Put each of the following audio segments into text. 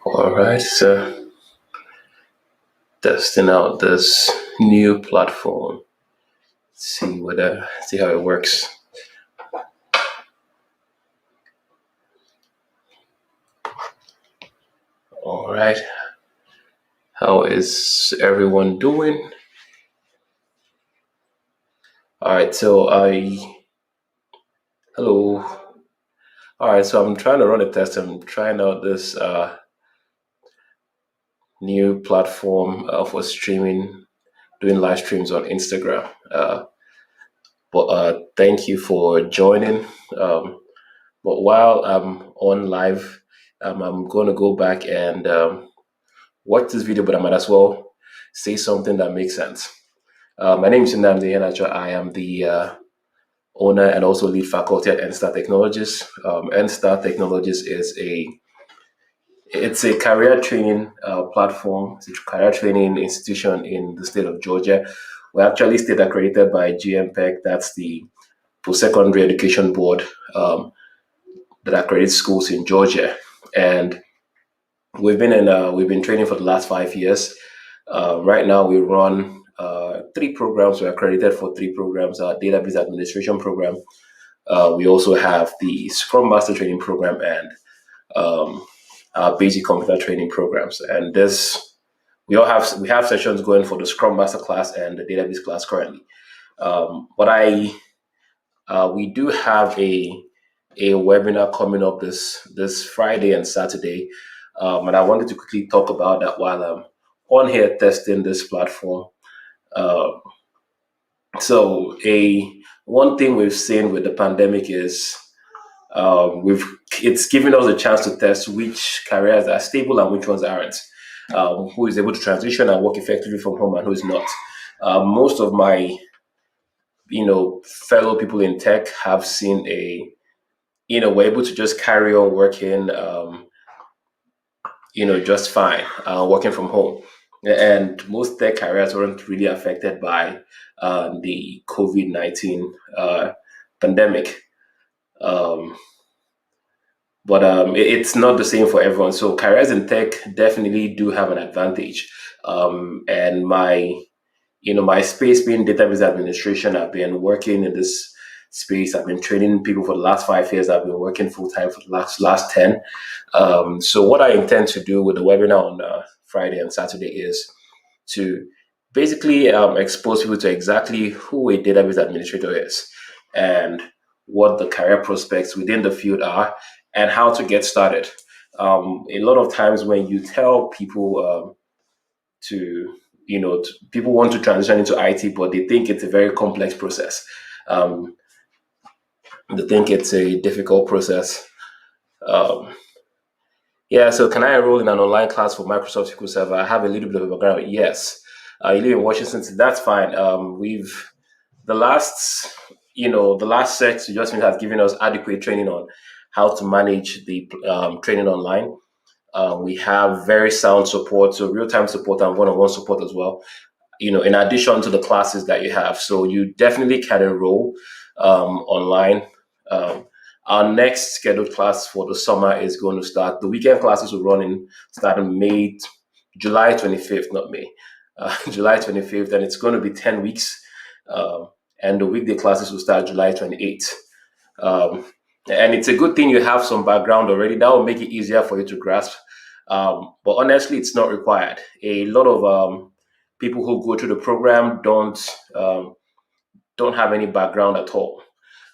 All right, so testing out this new platform. See how it works. All right, how is everyone doing? All right, so I hello. All right, so I'm trying to run a test. I'm trying out this new platform for streaming, doing live streams on Instagram. But thank you for joining. Um, but while I'm on live, I'm going to go back and watch this video, but I might as well say something that makes sense. My name is Nnamdi Iheanacho. I am the owner and also lead faculty at NSTAR Technologies. NSTAR Technologies is a career training platform. It's a career training institution in the state of Georgia. We're actually state accredited by GMPEC. That's the Post-Secondary Education Board that accredits schools in Georgia. And we've been training for the last 5 years. Right now, we run three programs. We're accredited for three programs: our database administration program. We also have the Scrum Master training program and our basic computer training programs. And this we have sessions going for the Scrum Master class and the database class currently. But I we do have a webinar coming up this Friday and Saturday, and I wanted to quickly talk about that while I'm on here testing this platform. Uh, so a one thing we've seen with the pandemic is we've it's given us a chance to test which careers are stable and which ones aren't. Who is able to transition and work effectively from home and who is not. Most of my fellow people in tech have seen we're able to just carry on working just fine, working from home. And most tech careers weren't really affected by the COVID-19 pandemic. Um, but it's not the same for everyone. So careers in tech definitely do have an advantage. And my space being database administration, I've been working in this space. I've been training people for the last 5 years. I've been working full time for the last 10. So what I intend to do with the webinar on Friday and Saturday is to basically expose people to exactly who a database administrator is and what the career prospects within the field are and how to get started. A lot of times when you tell people to, people want to transition into IT, but they think it's a very complex process. Um, they think it's a difficult process. Um, Yeah, so can I enroll in an online class for Microsoft SQL Server? I have a little bit of a background. Yes. You live in Washington, so that's fine. The last, the last set suggestion has given us adequate training on how to manage the training online. We have very sound support, so real-time support and one-on-one support as well. In addition to the classes that you have, so you definitely can enroll online. Um, our next scheduled class for the summer is going to start. The weekend classes will run in starting July 25th, not May, July 25th, and it's going to be 10 weeks. Um, and the weekday classes will start July 28th. Um, and it's a good thing you have some background already. That will make it easier for you to grasp. But honestly, it's not required. A lot of people who go through the program don't have any background at all.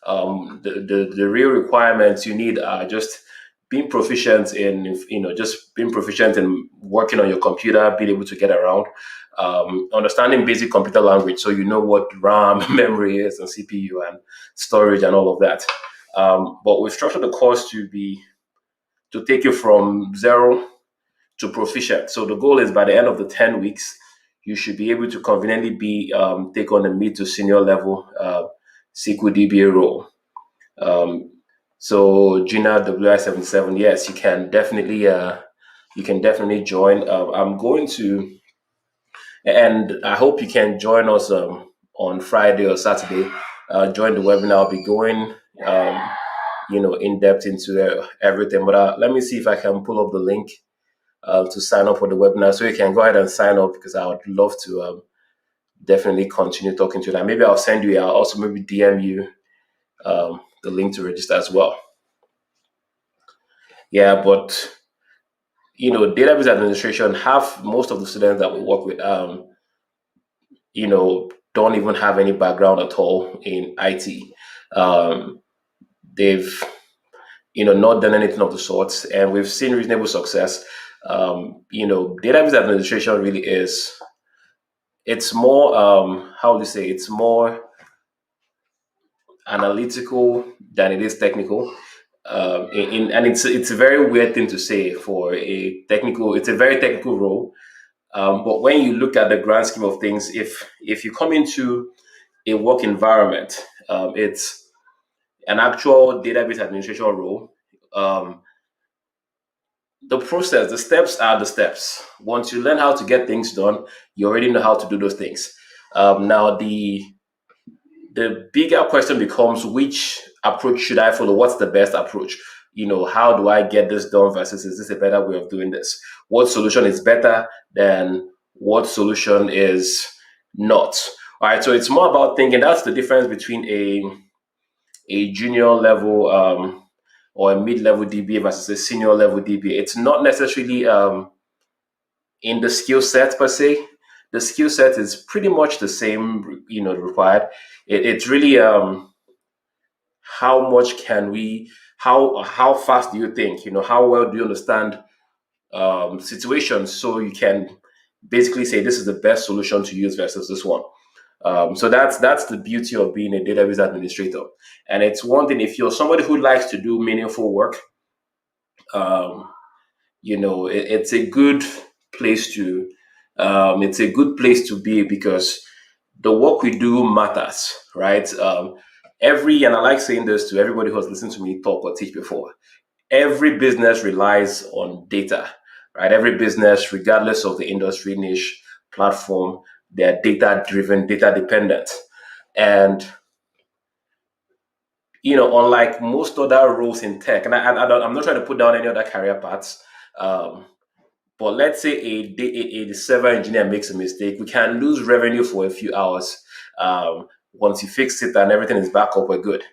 The real requirements you need are just being proficient in just being proficient in working on your computer, being able to get around, understanding basic computer language, so you know what RAM, memory is, and CPU and storage and all of that. But we've structured the course to take you from zero to proficient. So the goal is by the end of the 10 weeks, you should be able to conveniently take on a mid to senior level SQL DBA role. Um, so Gina WI77, yes, you can definitely join. I'm going to, and I hope you can join us on Friday or Saturday. Join the webinar. I'll be going, in depth into everything. But let me see if I can pull up the link to sign up for the webinar. So you can go ahead and sign up because I would love to definitely continue talking to you. And maybe I'll send you, I'll also maybe DM you the link to register as well. Yeah, but database administration, half most of the students that we work with, don't even have any background at all in IT. Um, they've not done anything of the sorts, and we've seen reasonable success. Database administration really is. It's more how do you say? It's more analytical than it is technical. And it's a very weird thing to say for a technical. It's a very technical role. But when you look at the grand scheme of things, if you come into a work environment, it's an actual database administration role. Um, the process, the steps are the steps. Once you learn how to get things done, you already know how to do those things. Now, the bigger question becomes, which approach should I follow? What's the best approach? How do I get this done versus is this a better way of doing this? What solution is better than what solution is not? All right, so it's more about thinking. That's the difference between a junior level or a mid-level DBA versus a senior level DBA. It's not necessarily in the skill set per se. The skill set is pretty much the same, required. It's really how much can we, how fast do you think, how well do you understand situations so you can basically say this is the best solution to use versus this one. So that's the beauty of being a database administrator. And it's one thing if you're somebody who likes to do meaningful work, um, it's a good place to be because the work we do matters, right? And I like saying this to everybody who has listened to me talk or teach before. Every business relies on data, right? Every business, regardless of the industry, niche, platform, they're data driven, data dependent. And unlike most other roles in tech, and I'm not trying to put down any other career paths, um, but let's say a server engineer makes a mistake, we can lose revenue for a few hours. Once you fix it and everything is back up, we're good.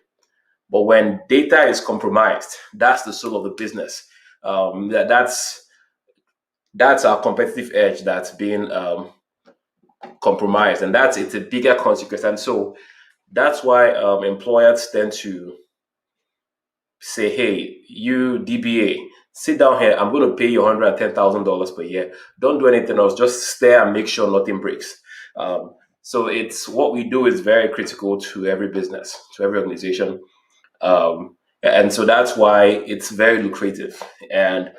But when data is compromised, that's the soul of the business. That's our competitive edge that's being compromised, and it's a bigger consequence. And so that's why employers tend to say, "Hey, you DBA, sit down here. I'm going to pay you $110,000 per year. Don't do anything else. Just stay and make sure nothing breaks." So it's what we do is very critical to every business, to every organization, and so that's why it's very lucrative. And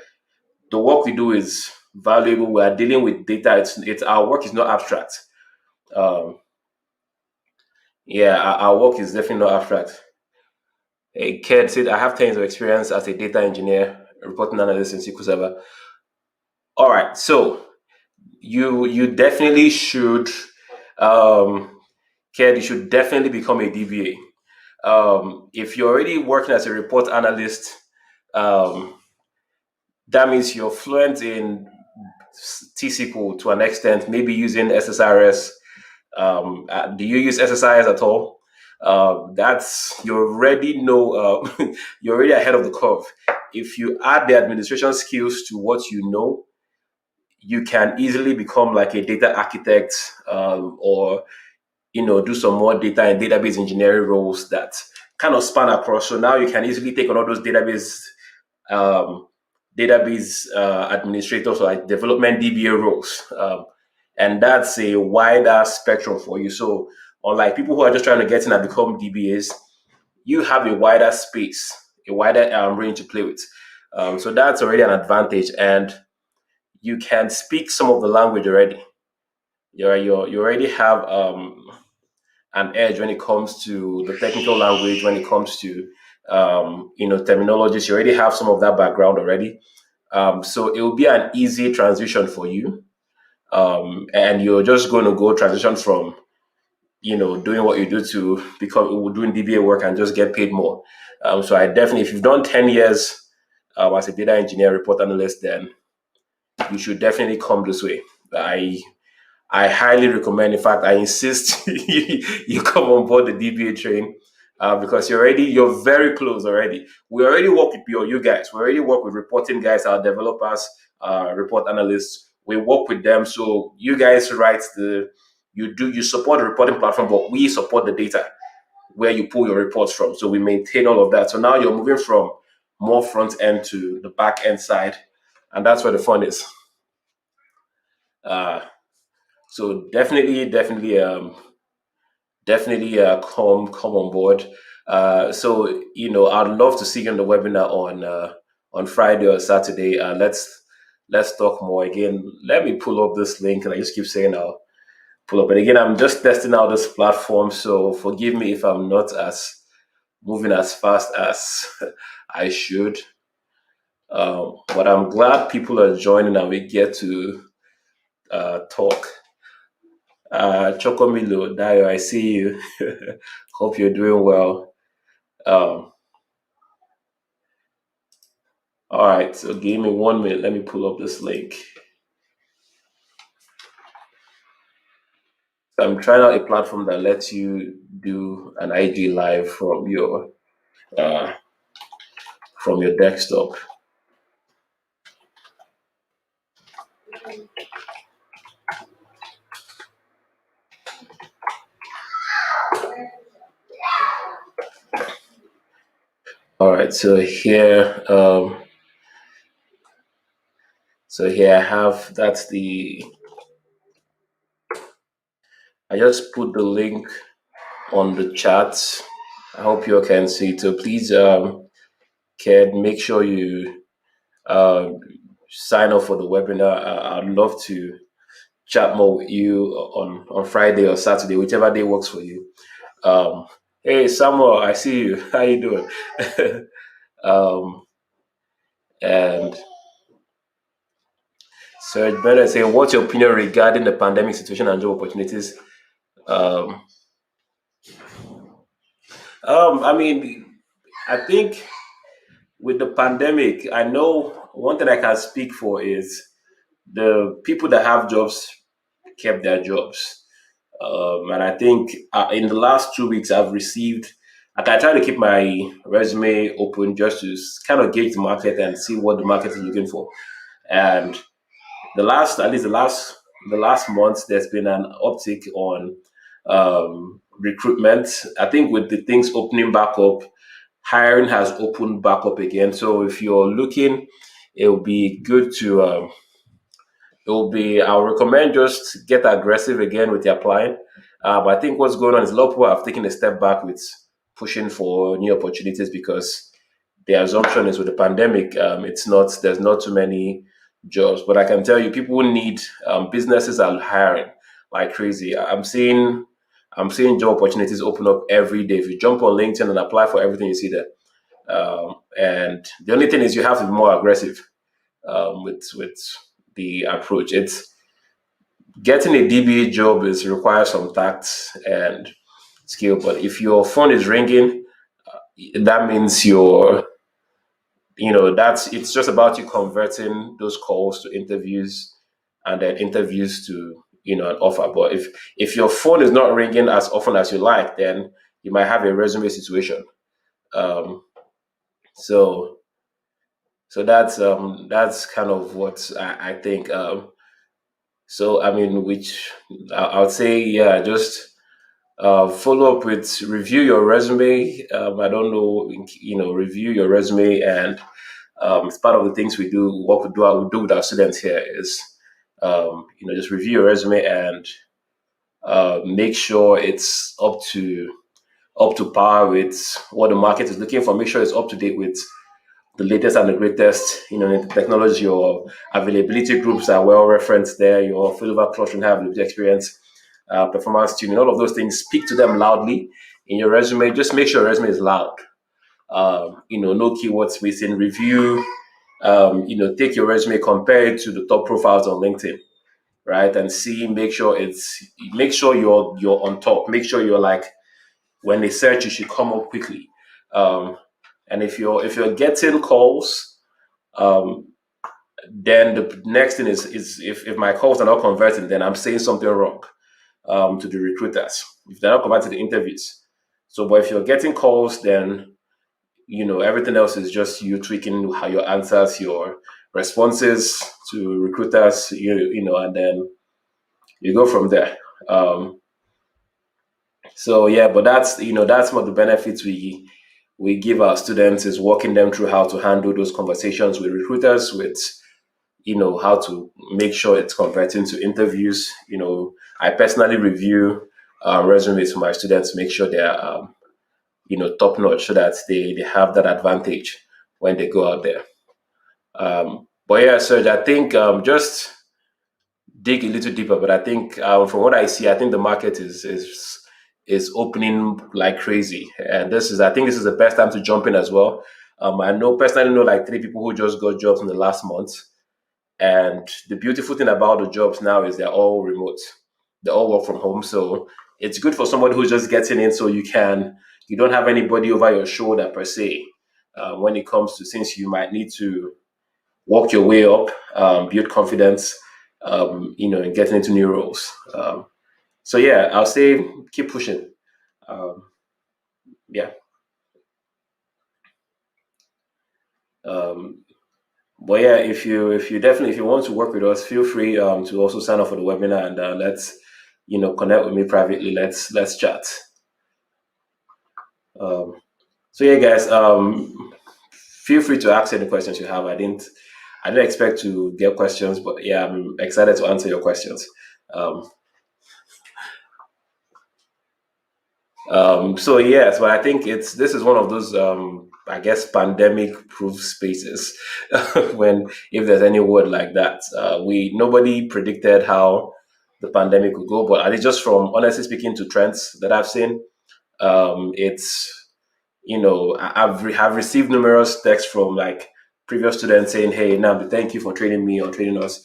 the work we do is valuable. We are dealing with data. It's our work is not abstract. Um, yeah, our work is definitely not abstract. A kid said, "I have 10 years of experience as a data engineer, reporting analyst in SQL Server." All right, so you definitely should, um, Ked, you should definitely become a DBA. If you're already working as a report analyst, um, that means you're fluent in T-SQL to an extent, maybe using SSRS. Do you use SSIS at all? That's you already know. You're already ahead of the curve. If you add the administration skills to what you know, you can easily become like a data architect, or do some more data and database engineering roles that kind of span across. So now you can easily take on all those um, database administrators or like development DBA roles. And that's a wider spectrum for you. So unlike people who are just trying to get in and become DBAs, you have a wider space, a wider range to play with. So that's already an advantage, and you can speak some of the language already. You already have an edge when it comes to the technical language, when it comes to terminologies. You already have some of that background already. So it will be an easy transition for you, and you're just going to go transition from doing what you do to become doing DBA work and just get paid more. So I definitely, if you've done 10 years as a data engineer, report analyst, then you should definitely come this way. I I highly recommend. In fact, I insist you come on board the DBA train because you're very close already. We already work with you guys. We already work with reporting guys, our developers, report analysts. We work with them. So you guys write you support the reporting platform, but we support the data where you pull your reports from. So we maintain all of that. So now you're moving from more front end to the back end side, and that's where the fun is. Uh, so definitely come on board. So I'd love to see you on the webinar on Friday or Saturday. Let's talk more. Again, let me pull up this link, and I just keep saying I'll pull up. And again, I'm just testing out this platform, so forgive me if I'm not as moving as fast as I should. But I'm glad people are joining and we get to talk. Chokomilo, Dayo, I see you. Hope you're doing well. Um, all right, so give me 1 minute. Let me pull up this link. So I'm trying out a platform that lets you do an IG live uh, from your desktop. All right, so here I have that's the I just put the link on the chat. I hope you all can see it. So please, Ken, make sure you uh, sign up for the webinar. I'd love to chat more with you on Friday or Saturday, whichever day works for you. Um, hey, Samuel, I see you. How you doing? um, and Serge Bennett saying, what's your opinion regarding the pandemic situation and job opportunities? Um, I mean, I think with the pandemic, I know one thing I can speak for is the people that have jobs kept their jobs. And I think in the last 2 weeks, I've received, like I try to keep my resume open just to kind of gauge the market and see what the market is looking for. And at least the last month, there's been an uptick on recruitment. I think with the things opening back up, hiring has opened back up again. So if you're looking, it will be good to I'll recommend just get aggressive again with your applying. But I think what's going on is a lot of people have taken a step back with pushing for new opportunities because the assumption is with the pandemic, there's not too many jobs. But I can tell you, people need businesses are hiring like crazy. I'm seeing job opportunities open up every day. If you jump on LinkedIn and apply for everything you see there, and the only thing is you have to be more aggressive with the approach. It's getting a DBA job is requires some tact and skill, but if your phone is ringing, that means that's it's just about you converting those calls to interviews and then interviews to an offer. But if your phone is not ringing as often as you like, then you might have a resume situation. Um, so that's kind of what I think. So I mean, which I would say, yeah, just follow up with review your resume. I don't know, review your resume, and it's part of the things we do. What we do with our students here is, just review your resume and make sure it's up to par with what the market is looking for. Make sure it's up to date with the latest and the greatest, in the technology. Your availability groups are well referenced there. Your failover clustering have the experience, performance tuning, all of those things. Speak to them loudly in your resume. Just make sure your resume is loud. No keywords missing. Review. Take your resume, compare it to the top profiles on LinkedIn, right, and see. Make sure you're on top. Make sure you're like when they search, you should come up quickly. Um, and if you're getting calls, um, Then the next thing is if my calls are not converting, then I'm saying something wrong to the recruiters if they're not converting the interviews. So, but if you're getting calls, then everything else is just you tweaking how your answers, your responses to recruiters, and then you go from there. Um, so yeah, but that's what the benefits we give our students is walking them through how to handle those conversations with recruiters, with how to make sure it's converting to interviews. I personally review resumes for my students to make sure they're top notch so that they have that advantage when they go out there. But yeah, Serge, I think just dig a little deeper. But I think from what I see, I think the market is opening like crazy, and I think this is the best time to jump in as well. I personally know like three people who just got jobs in the last month, and the beautiful thing about the jobs now is they're all remote. They all work from home, so it's good for somebody who's just getting in. So you don't have anybody over your shoulder per se. When it comes to since you might need to work your way up, build confidence, in getting into new roles. So yeah, I'll say keep pushing. Um, yeah. Um, but yeah, if you want to work with us, feel free to also sign up for the webinar and let's connect with me privately. Let's chat. Um, so yeah, guys, feel free to ask any questions you have. I didn't expect to get questions, but yeah, I'm excited to answer your questions. Um, so yes, but I think this is one of those I guess pandemic proof spaces when if there's any word like that. We Nobody predicted how the pandemic would go, but I think just from honestly speaking to trends that I've seen, it's have received numerous texts from like previous students saying, "Hey, Namdi, thank you for training me or training us.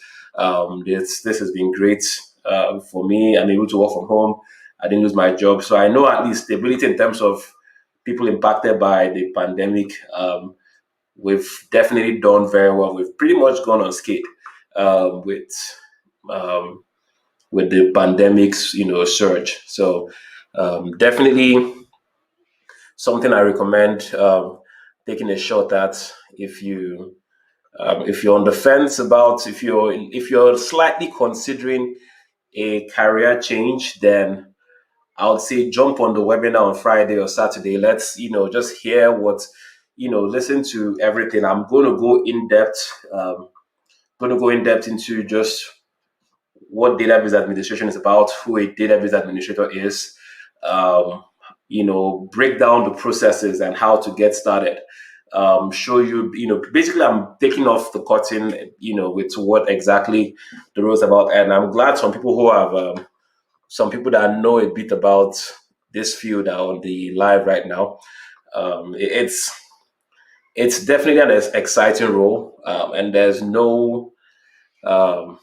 This has been great for me. I'm able to work from home. I didn't lose my job, so I know at least stability in terms of people impacted by the pandemic. We've definitely done very well. We've pretty much gone unscathed with um, the pandemic's surge. So definitely something I recommend taking a shot at if you're on the fence about if you're slightly considering a career change, then I would say jump on the webinar on Friday or Saturday. Let's just hear listen to everything. I'm going to go in depth. Into just what database administration is about, who a database administrator is, um, break down the processes and how to get started. Show you, basically, I'm taking off the curtain, with what exactly the role is about. And I'm glad some people that know a bit about this field are on the live right now. It's definitely an exciting role, and there's no um,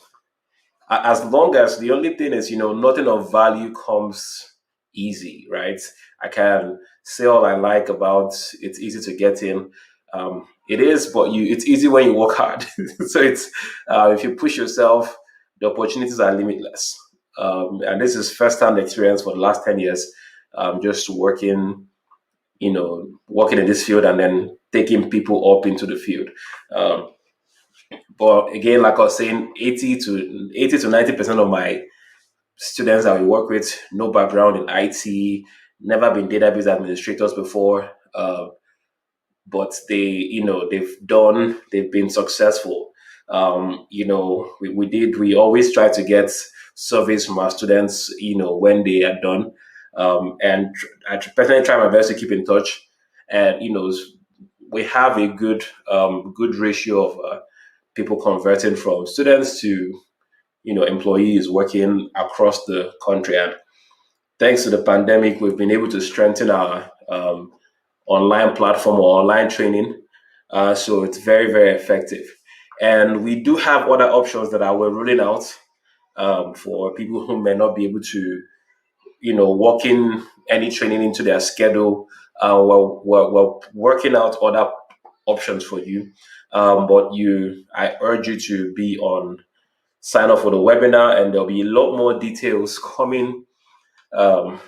as long as the only thing is nothing of value comes easy, right? I can say all I like about it's easy to get in. It is, but it's easy when you work hard. So it's if you push yourself, the opportunities are limitless. And this is first-hand experience for the last 10 years, just working in this field and then taking people up into the field. um, but again, like I was saying, 80 to 90% of my students that we work with, no background in IT, never been database administrators before, but they've been successful. We always try to get surveys from our students, when they are done, and I personally try my best to keep in touch, and we have a good ratio of people converting from students to employees working across the country. And thanks to the pandemic, we've been able to strengthen our online platform or online training. So it's very, very effective. And we do have other options that we're rolling out for people who may not be able to, work in any training into their schedule. We're working out other options for you. But I urge you to be on sign up for the webinar, and there'll be a lot more details um,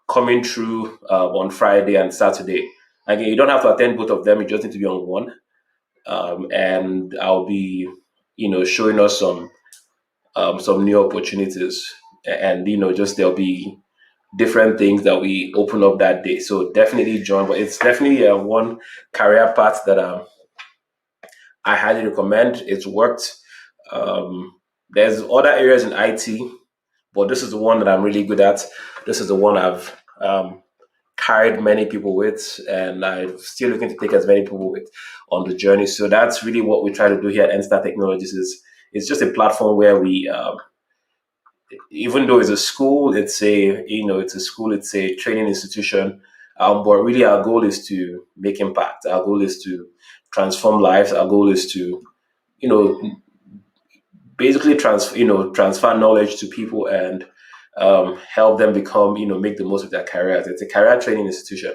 coming through on Friday and Saturday. Again, you don't have to attend both of them; you just need to be on one. And I'll be, showing us some new opportunities, and just there'll be different things that we open up that day. So definitely join. But it's definitely one career path that I highly recommend. It's worked. Um, there's other areas in IT, but this is the one that I'm really good at. This is the one I've carried many people with, and I'm still looking to take as many people with on the journey. So that's really what we try to do here at Enstar Technologies. Is it's just a platform where we, even though it's a school, it's a training institution. But really, our goal is to make impact. Our goal is to transform lives. Our goal is to, you know, basically transfer knowledge to people and help them become, make the most of their careers. It's a career training institution.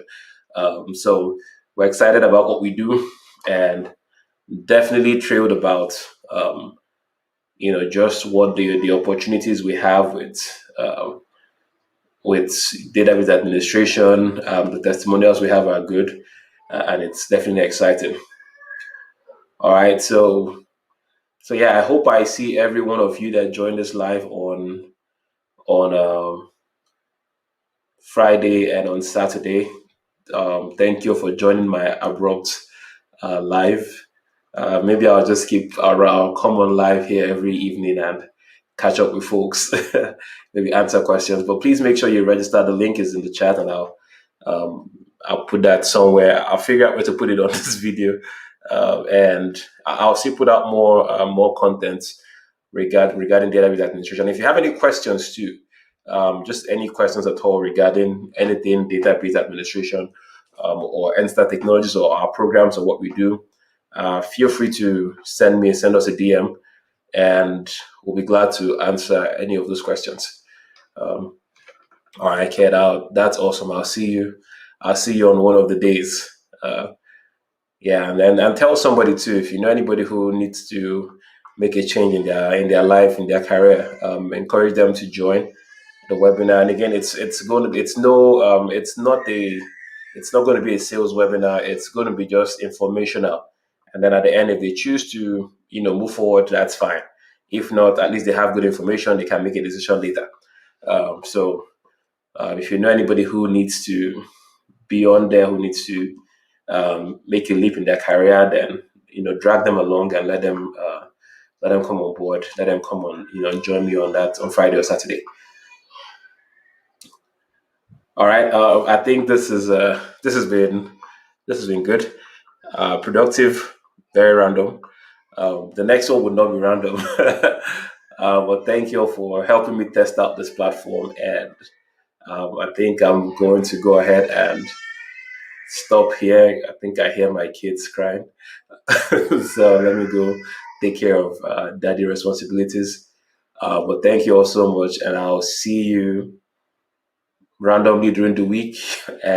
So we're excited about what we do, and definitely thrilled about just what the opportunities we have with database administration. The testimonials we have are good, and it's definitely exciting. All right, so yeah, I hope I see every one of you that joined us live on Friday and on Saturday. Thank you for joining my abrupt live. Maybe I'll just keep around, come on live here every evening and catch up with folks, maybe answer questions. But please make sure you register. The link is in the chat, and I'll put that somewhere. I'll figure out where to put it on this video, and I'll still put out more content regarding database administration. If you have any questions too, just any questions at all regarding anything database administration, or Enstar Technologies or our programs or what we do, feel free to send us a DM, and we'll be glad to answer any of those questions. Um, all right, Ked, that's awesome. I'll see you. I'll see you on one of the days. Yeah, and tell somebody too, if you know anybody who needs to make a change in their life, in their career. Encourage them to join the webinar. And again, it's going to be it's no it's not going to be a sales webinar. It's going to be just informational. And then at the end, if they choose to move forward, that's fine. If not, at least they have good information. They can make a decision later. So if you know anybody who needs to be on there, who needs to make a leap in their career, then drag them along and let them come on board. Let them come on, join me on that on Friday or Saturday. All right. I think this has been good, productive, very random. The next one would not be random. But thank you all for helping me test out this platform, and I think I'm going to go ahead and stop here. I think I hear my kids crying, so let me go take care of daddy responsibilities. But thank you all so much, and I'll see you randomly during the week.